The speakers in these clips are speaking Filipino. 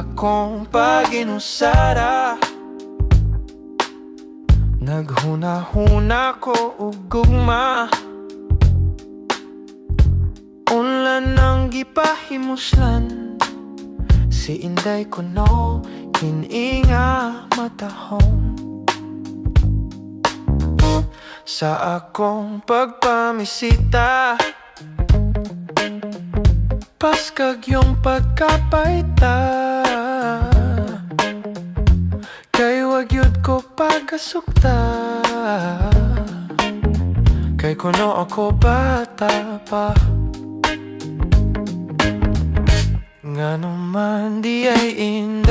akong pag-inusara. Naghuna-huna ko og gugma, unlan ang gipahimuslan. Si Inday ko no, kininga matahong. Sa akong pagpamisita, paskag yung pagkapaita. Kay wag yun ko pagkasukta, kay kuno ako bata pa. Ngano man di ay inday,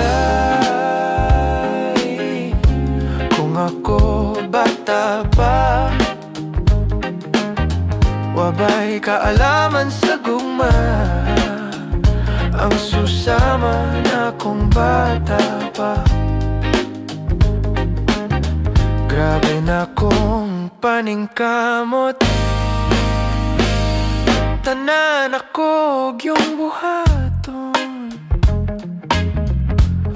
kung ako bata pa. Wabay kaalaman sa gugma, ang susama na kong bata pa. Grabe na kong paningkamot, tanan ako yung buhaton.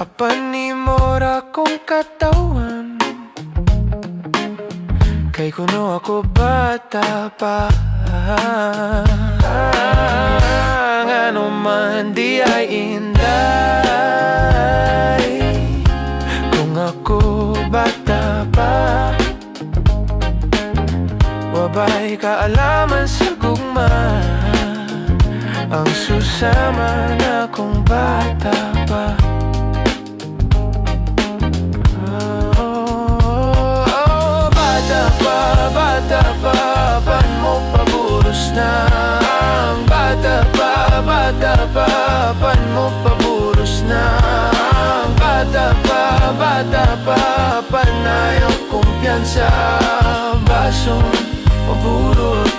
Apan ni mora kong katawan, kay kuno ako bata pa. Ngano man di ay inday, kung ako bata pa. Wabay kaalaman sa gugma, ang susama na kong bata pa. Bata pa, pan mo paburos na. Bata pa, pan mo paburos na. Bata pa, pan na yung kumpiyansa. Basong maburot